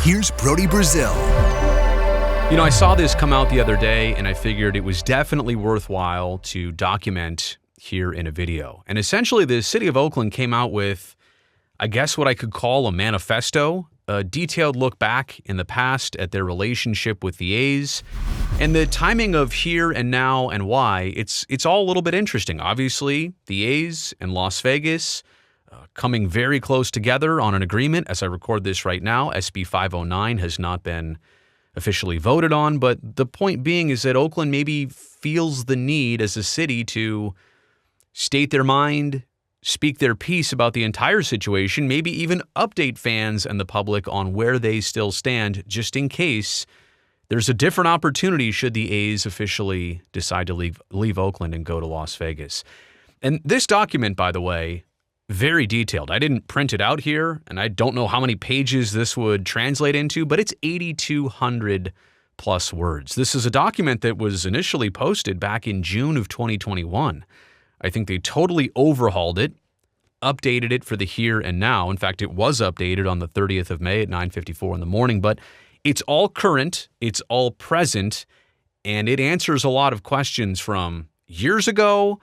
here's Brody Brazil. You know, I saw this come out the other day, and I figured it was definitely worthwhile to document here in a video. And essentially, the city of Oakland came out with, I guess, what I could call a manifesto, a detailed look back in the past at their relationship with the A's, and the timing of here and now and why. It's all a little bit interesting. Obviously, the A's and Las Vegas coming very close together on an agreement. As I record this right now, SB 509 has not been officially voted on, but the point being is that Oakland maybe feels the need as a city to state their mind, speak their piece about the entire situation, maybe even update fans and the public on where they still stand, just in case there's a different opportunity should the A's officially decide to leave Oakland and go to Las Vegas. And this document, by the way, very detailed. I didn't print it out here, and I don't know how many pages this would translate into, but it's 8,200 plus words. This is a document that was initially posted back in June of 2021. I think they totally overhauled it, updated it for the here and now. In fact, it was updated on the 30th of May at 9:54 in the morning, but it's all current, it's all present, and it answers a lot of questions from years ago,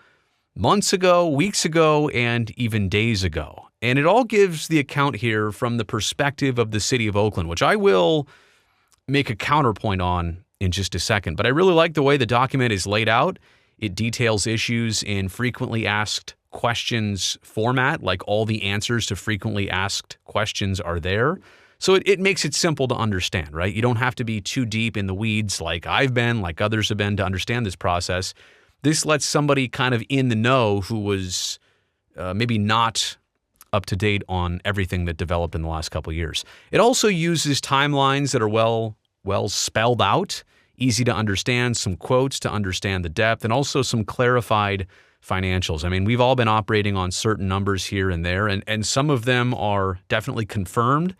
months ago, weeks ago, and even days ago. And it all gives the account here from the perspective of the city of Oakland, which I will make a counterpoint on in just a second. But I really like the way the document is laid out. It details issues in frequently asked questions format, like all the answers to frequently asked questions are there. So it makes it simple to understand, right? You don't have to be too deep in the weeds like I've been, like others have been, to understand this process. This lets somebody kind of in the know who was maybe not up to date on everything that developed in the last couple of years. It also uses timelines that are well spelled out, easy to understand, some quotes to understand the depth, and also some clarified financials. I mean, we've all been operating on certain numbers here and there, and some of them are definitely confirmed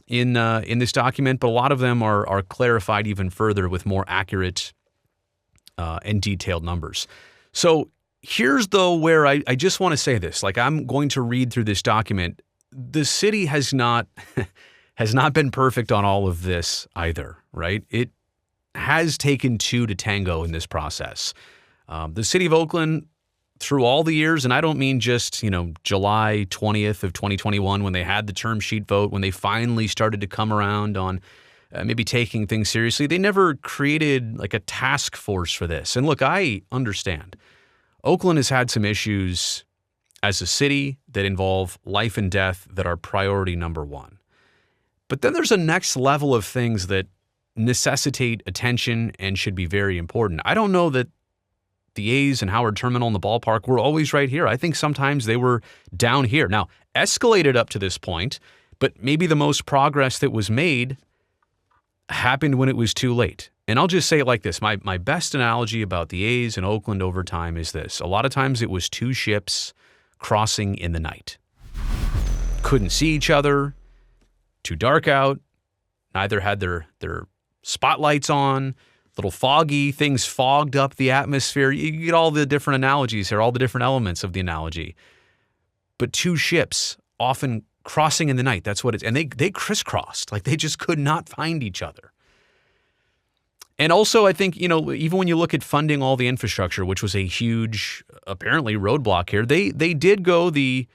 in this document, but a lot of them are clarified even further with more accurate and detailed numbers. So here's though where I just want to say this. Like, I'm going to read through this document. The city has not been perfect on all of this either, right? It has taken two to tango in this process. The city of Oakland, through all the years, and I don't mean just, July 20th of 2021 when they had the term sheet vote, when they finally started to come around on maybe taking things seriously. They never created like a task force for this. And look, I understand. Oakland has had some issues as a city that involve life and death that are priority number one. But then there's a next level of things that necessitate attention and should be very important. I don't know that the A's and Howard Terminal and the ballpark were always right here. I think sometimes they were down here. Now, escalated up to this point, but maybe the most progress that was made happened when it was too late. And I'll just say it like this. My best analogy about the A's and Oakland over time is this. A lot of times it was two ships crossing in the night. Couldn't see each other, too dark out, neither had their spotlights on, little foggy, things fogged up the atmosphere. You get all the different analogies here, all the different elements of the analogy. But two ships often crossing in the night, that's what it's, and they crisscrossed, like they just could not find each other. And also, I think, even when you look at funding all the infrastructure, which was a huge, apparently, roadblock here, they did go the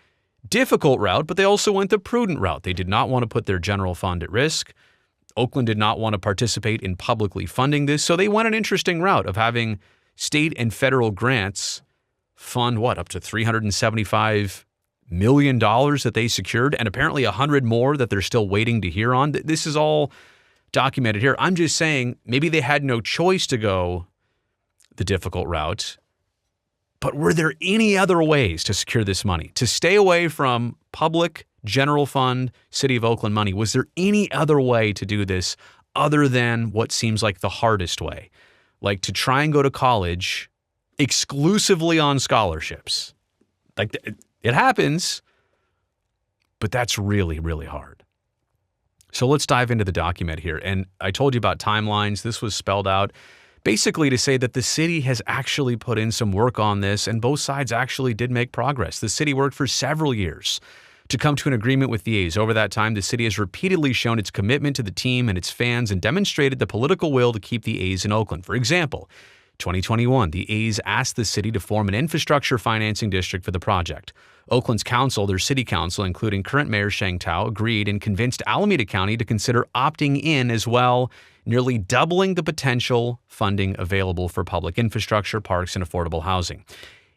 difficult route, but they also went the prudent route. They did not want to put their general fund at risk. Oakland did not want to participate in publicly funding this, so they went an interesting route of having state and federal grants fund, up to $375 million that they secured, and apparently 100 more that they're still waiting to hear on. This is all documented here. I'm just saying maybe they had no choice to go the difficult route, but were there any other ways to secure this money, to stay away from public general fund, City of Oakland money? Was there any other way to do this other than what seems like the hardest way, like to try and go to college exclusively on scholarships? Like, it happens, but that's really, really hard. So let's dive into the document here. And I told you about timelines. This was spelled out basically to say that the city has actually put in some work on this, and both sides actually did make progress. The city worked for several years to come to an agreement with the A's. Over that time, the city has repeatedly shown its commitment to the team and its fans and demonstrated the political will to keep the A's in Oakland. For example, 2021, the A's asked the city to form an infrastructure financing district for the project. Oakland's council, their city council, including current Mayor Sheng Thao, agreed and convinced Alameda County to consider opting in as well, nearly doubling the potential funding available for public infrastructure, parks, and affordable housing.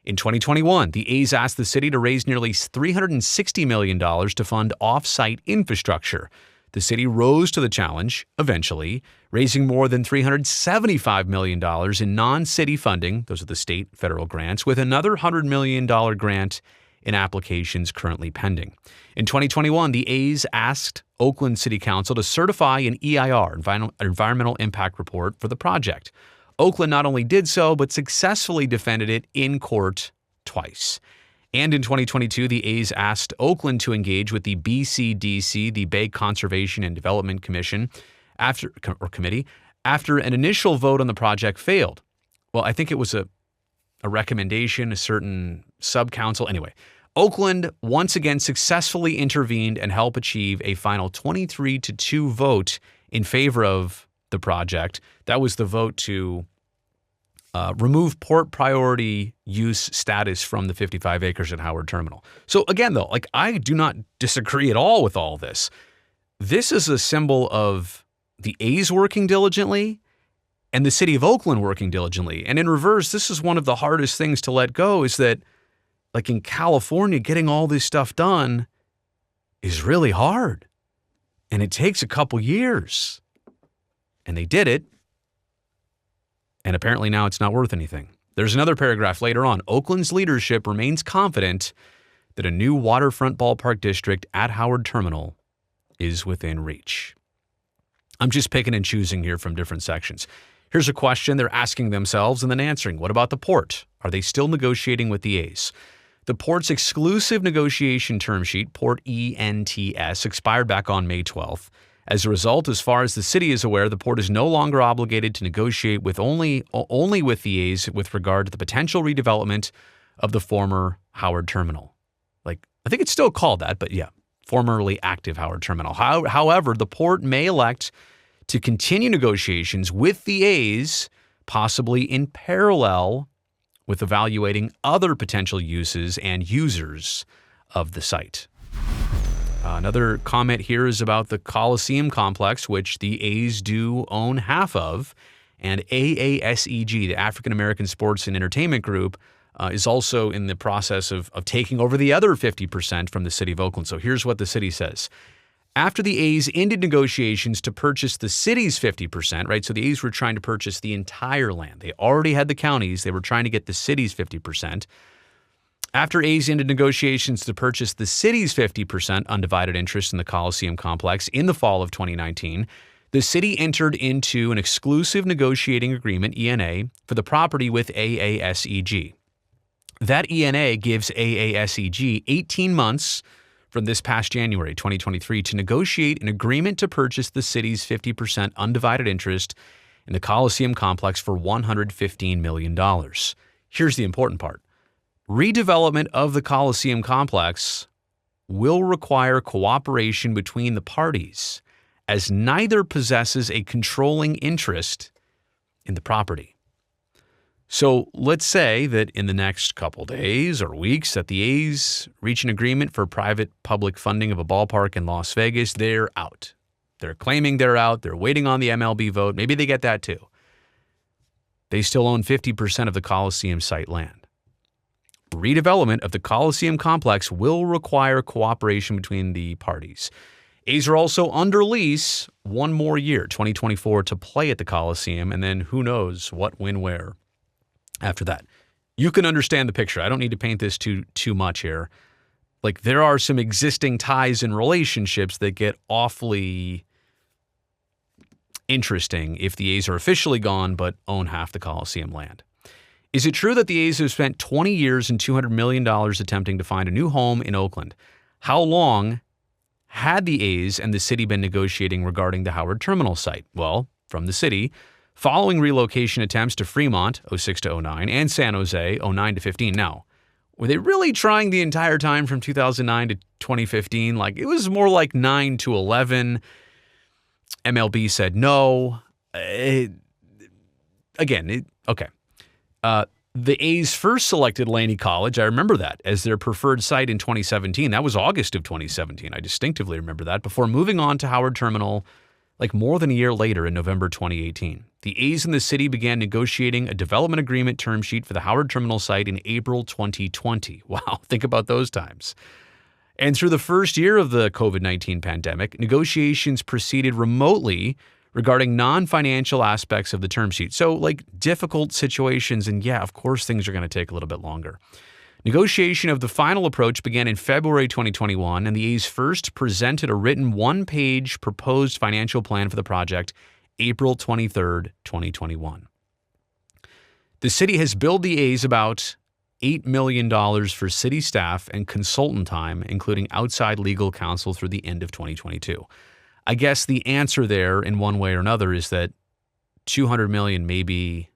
In 2021, the A's asked the city to raise nearly $360 million to fund off-site infrastructure. The city rose to the challenge, eventually, raising more than $375 million in non-city funding, those are the state federal grants, with another $100 million grant in applications currently pending. In 2021, the A's asked Oakland City Council to certify an EIR, environmental impact report, for the project. Oakland not only did so, but successfully defended it in court twice. And in 2022, the A's asked Oakland to engage with the BCDC, the Bay Conservation and Development Commission, committee, after an initial vote on the project failed. Well, I think it was a recommendation, a certain sub-council. Anyway, Oakland once again successfully intervened and helped achieve a final 23-2 vote in favor of the project. That was the vote to remove port priority use status from the 55 acres at Howard Terminal. So again, though, I do not disagree at all with all this. This is a symbol of the A's working diligently and the city of Oakland working diligently. And in reverse, this is one of the hardest things to let go, is that, like in California, getting all this stuff done is really hard. And it takes a couple years. And they did it. And apparently now it's not worth anything. There's another paragraph later on. Oakland's leadership remains confident that a new waterfront ballpark district at Howard Terminal is within reach. I'm just picking and choosing here from different sections. Here's a question they're asking themselves and then answering. What about the port? Are they still negotiating with the A's? The port's exclusive negotiation term sheet, Port ENTS, expired back on May 12th. As a result, as far as the city is aware, the port is no longer obligated to negotiate with only with the A's with regard to the potential redevelopment of the former Howard Terminal. I think it's still called that, but yeah, formerly active Howard Terminal. However, the port may elect to continue negotiations with the A's, possibly in parallel with evaluating other potential uses and users of the site. Another comment here is about the Coliseum complex, which the A's do own half of, and AASEG, the African American Sports and Entertainment Group, is also in the process of taking over the other 50% from the city of Oakland. So here's what the city says. After the A's ended negotiations to purchase the city's 50%, right? So the A's were trying to purchase the entire land. They already had the counties. They were trying to get the city's 50%. After A's ended negotiations to purchase the city's 50% undivided interest in the Coliseum complex in the fall of 2019, the city entered into an exclusive negotiating agreement, ENA, for the property with AASEG. That ENA gives AASEG 18 months from this past January 2023 to negotiate an agreement to purchase the city's 50% undivided interest in the Coliseum complex for $115 million. Here's the important part. Redevelopment of the Coliseum complex will require cooperation between the parties, as neither possesses a controlling interest in the property. So let's say that in the next couple days or weeks that the A's reach an agreement for private-public funding of a ballpark in Las Vegas. They're out. They're claiming they're out. They're waiting on the MLB vote. Maybe they get that too. They still own 50% of the Coliseum site land. Redevelopment of the Coliseum complex will require cooperation between the parties. A's are also under lease one more year, 2024, to play at the Coliseum, and then who knows what, when, where after that. You can understand the picture. I don't need to paint this too much here. Like, there are some existing ties and relationships that get awfully interesting if the A's are officially gone but own half the Coliseum land. Is it true that the A's have spent 20 years and $200 million attempting to find a new home in Oakland? How long had the A's and the city been negotiating regarding the Howard Terminal site? Well, from the city, following relocation attempts to Fremont, 06 to 09, and San Jose, 09 to 15. Now, Were they really trying the entire time from 2009 to 2015? Like, it was more like 9 to 11. MLB said no. Okay. The A's first selected Laney College, I remember that, as their preferred site in 2017. That was August of 2017. I distinctively remember that, before moving on to Howard Terminal like more than a year later in November 2018. The A's and the city began negotiating a development agreement term sheet for the Howard Terminal site in April 2020. Wow, think about those times. And through the first year of the COVID-19 pandemic, negotiations proceeded remotely regarding non-financial aspects of the term sheet. So like difficult situations, and yeah, of course things are going to take a little bit longer. Negotiation of the final approach began in February 2021, and the A's first presented a written one-page proposed financial plan for the project April 23rd, 2021. The city has billed the A's about $8 million for city staff and consultant time, including outside legal counsel, through the end of 2022. I guess the answer there, in one way or another, is that $200 million may be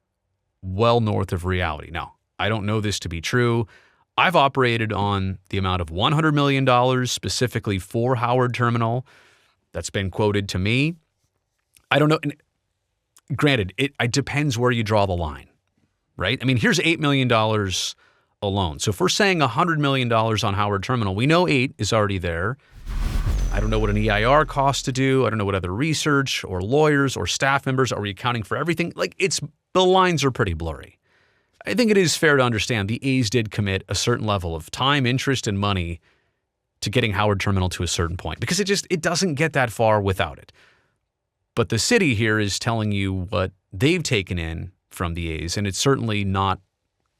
well north of reality. Now, I don't know this to be true. I've operated on the amount of $100 million specifically for Howard Terminal. That's been quoted to me. I don't know. And granted, it depends where you draw the line, right? I mean, here's $8 million alone. So if we're saying $100 million on Howard Terminal, we know 8 is already there. I don't know what an EIR costs to do. I don't know what other research or lawyers or staff members. Are we accounting for everything? Like, the lines are pretty blurry. I think it is fair to understand the A's did commit a certain level of time, interest, and money to getting Howard Terminal to a certain point, because it doesn't get that far without it. But the city here is telling you what they've taken in from the A's, and it's certainly not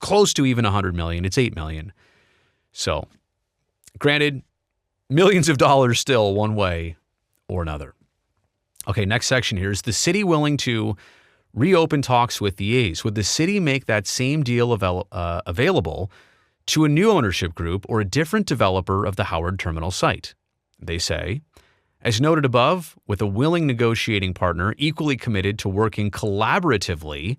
close to even $100 million. It's $8 million. So, granted, millions of dollars still, one way or another. Okay, next section here. Is the city willing to reopen talks with the A's? Would the city make that same deal available to a new ownership group or a different developer of the Howard Terminal site? They say, as noted above, with a willing negotiating partner equally committed to working collaboratively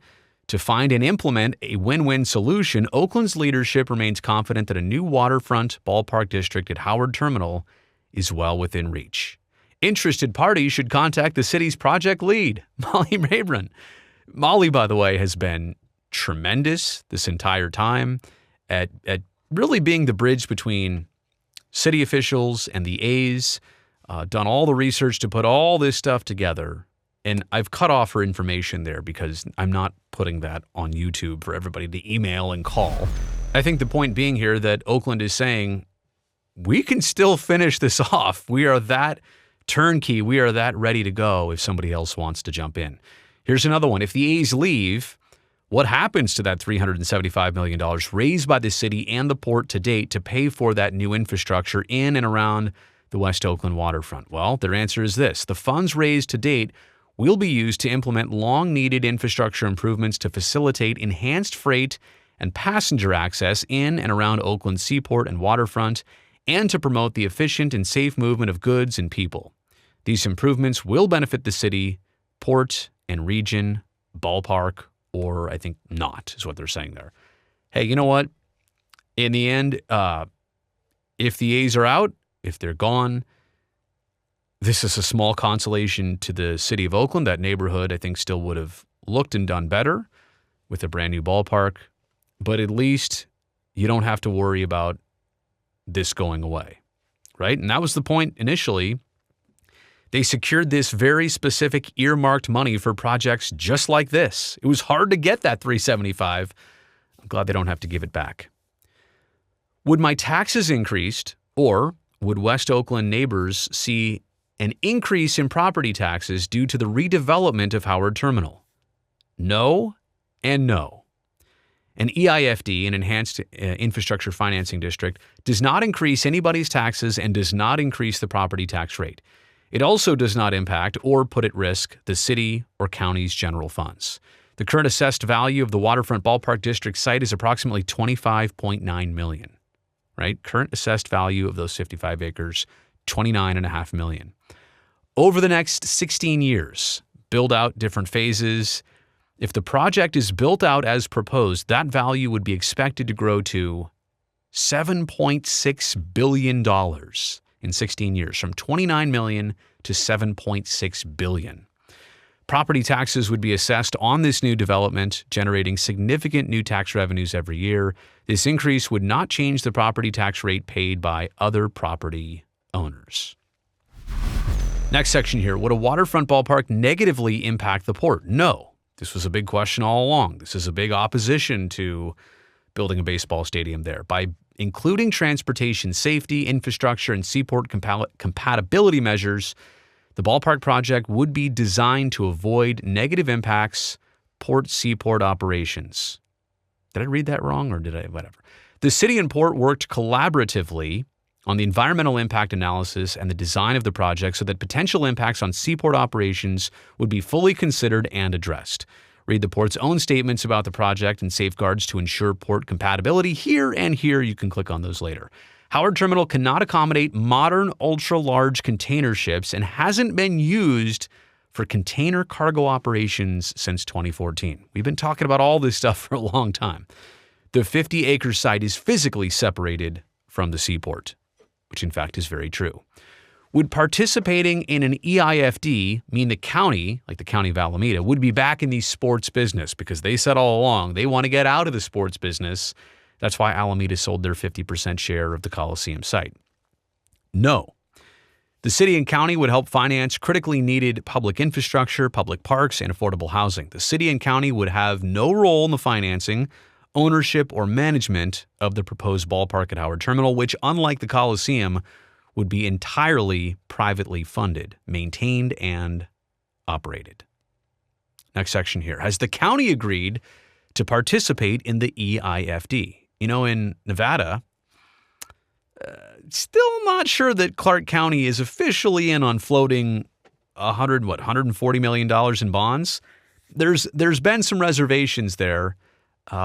to find and implement a win-win solution, Oakland's leadership remains confident that a new waterfront ballpark district at Howard Terminal is well within reach. Interested parties should contact the city's project lead, Molly Mabron. Molly, by the way, has been tremendous this entire time at really being the bridge between city officials and the A's, done all the research to put all this stuff together. And I've cut off her information there because I'm not putting that on YouTube for everybody to email and call. I think the point being here that Oakland is saying, we can still finish this off. We are that turnkey. We are that ready to go if somebody else wants to jump in. Here's another one. If the A's leave, what happens to that $375 million raised by the city and the port to date to pay for that new infrastructure in and around the West Oakland waterfront? Well, their answer is this. The funds raised to date will be used to implement long-needed infrastructure improvements to facilitate enhanced freight and passenger access in and around Oakland Seaport and waterfront, and to promote the efficient and safe movement of goods and people. These improvements will benefit the city, port, and region, ballpark, or I think not, is what they're saying there. Hey, you know what? In the end, if the A's are out, if they're gone, this is a small consolation to the city of Oakland. That neighborhood, I think, still would have looked and done better with a brand new ballpark. But at least you don't have to worry about this going away, right? And that was the point initially. They secured this very specific earmarked money for projects just like this. It was hard to get that $375. I'm glad they don't have to give it back. Would my taxes increased, or would West Oakland neighbors see an increase in property taxes due to the redevelopment of Howard Terminal? No and no. An EIFD, an Enhanced Infrastructure Financing District, does not increase anybody's taxes and does not increase the property tax rate. It also does not impact or put at risk the city or county's general funds. The current assessed value of the Waterfront Ballpark District site is approximately $25.9 million, right? Current assessed value of those 55 acres, $29.5 million. Over the next 16 years, build out different phases. If the project is built out as proposed, that value would be expected to grow to $7.6 billion in 16 years, from $29 million to $7.6 billion. Property taxes would be assessed on this new development, generating significant new tax revenues every year. This increase would not change the property tax rate paid by other property owners. Next section here. Would a waterfront ballpark negatively impact the port? No. This was a big question all along. This is a big opposition to building a baseball stadium there. By including transportation safety, infrastructure, and seaport compatibility measures, the ballpark project would be designed to avoid negative impacts port-seaport operations. Did I read that wrong or did I? Whatever. The city and port worked collaboratively on the environmental impact analysis and the design of the project so that potential impacts on seaport operations would be fully considered and addressed. Read the port's own statements about the project and safeguards to ensure port compatibility here and here. You can click on those later. Howard Terminal cannot accommodate modern ultra-large container ships and hasn't been used for container cargo operations since 2014. We've been talking about all this stuff for a long time. The 50-acre site is physically separated from the seaport, which in fact is very true. Would participating in an EIFD mean the county, like the county of Alameda, would be back in the sports business? Because they said all along they want to get out of the sports business. That's why Alameda sold their 50% share of the Coliseum site. No. The city and county would help finance critically needed public infrastructure, public parks, and affordable housing. The city and county would have no role in the financing, ownership, or management of the proposed ballpark at Howard Terminal, which, unlike the Coliseum, would be entirely privately funded, maintained, and operated. Next section here. Has the county agreed to participate in the EIFD? You know, in Nevada, still not sure that Clark County is officially in on floating $140 million in bonds. There's been some reservations there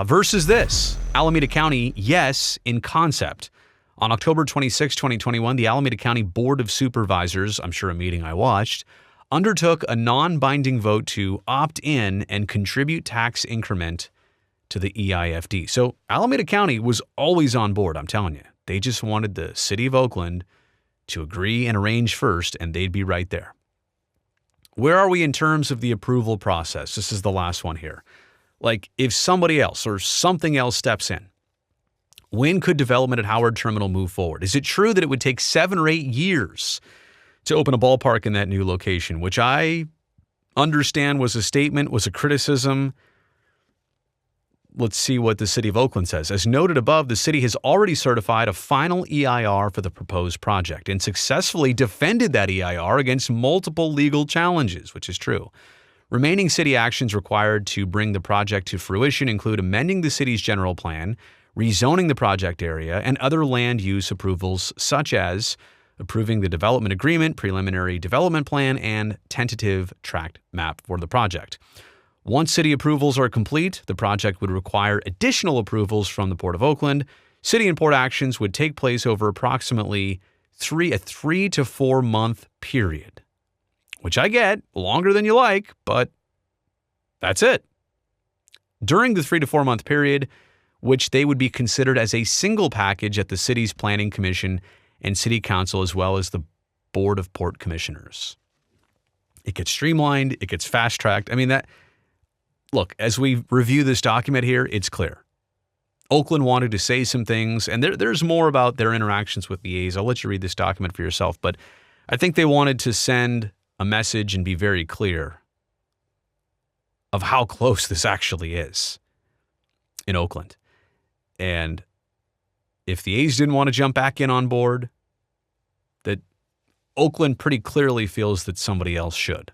versus this. Alameda County, yes, in concept. On October 26, 2021, the Alameda County Board of Supervisors, I'm sure a meeting I watched, undertook a non-binding vote to opt in and contribute tax increment to the EIFD. So Alameda County was always on board, I'm telling you. They just wanted the city of Oakland to agree and arrange first, and they'd be right there. Where are we in terms of the approval process? This is the last one here. Like, if somebody else or something else steps in, when could development at Howard Terminal move forward? Is it true that it would take 7 or 8 years to open a ballpark in that new location, which I understand was a statement, was a criticism? Let's see what the city of Oakland says. As noted above, the city has already certified a final EIR for the proposed project and successfully defended that EIR against multiple legal challenges, which is true. Remaining city actions required to bring the project to fruition include amending the city's general plan, rezoning the project area, and other land use approvals such as approving the development agreement, preliminary development plan, and tentative tract map for the project. Once city approvals are complete, the project would require additional approvals from the Port of Oakland. City and port actions would take place over approximately a 3 to 4 month period, which I get, longer than you like, but that's it. During the 3 to 4 month period, which they would be considered as a single package at the city's planning commission and city council, as well as the board of port commissioners. It gets streamlined. It gets fast-tracked. I mean, look, as we review this document here, it's clear. Oakland wanted to say some things, and there's more about their interactions with the A's. I'll let you read this document for yourself, but I think they wanted to send a message and be very clear of how close this actually is in Oakland. And if the A's didn't want to jump back in on board, that Oakland pretty clearly feels that somebody else should.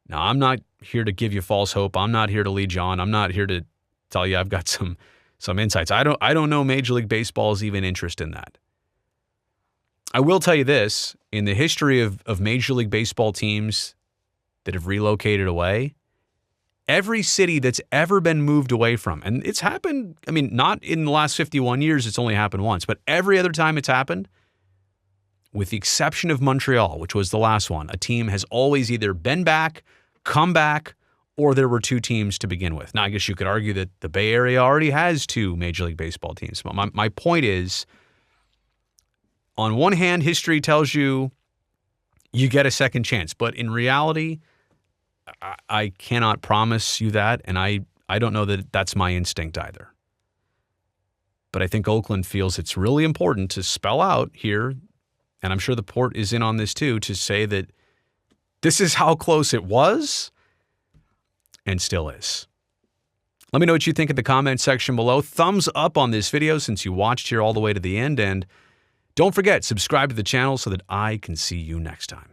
Now, I'm not here to give you false hope. I'm not here to lead you on. I'm not here to tell you I've got some insights. I don't know Major League Baseball's even interest in that. I will tell you this, in the history of Major League Baseball teams that have relocated away, every city that's ever been moved away from, and it's happened, I mean, not in the last 51 years, it's only happened once, but every other time it's happened, with the exception of Montreal, which was the last one, a team has always either been back, come back, or there were two teams to begin with. Now, I guess you could argue that the Bay Area already has two Major League Baseball teams. But my point is, on one hand, history tells you you get a second chance. But in reality, I cannot promise you that, and I don't know that that's my instinct either. But I think Oakland feels it's really important to spell out here, and I'm sure the Port is in on this too, to say that this is how close it was and still is. Let me know what you think in the comments section below. Thumbs up on this video since you watched here all the way to the end, and don't forget, subscribe to the channel so that I can see you next time.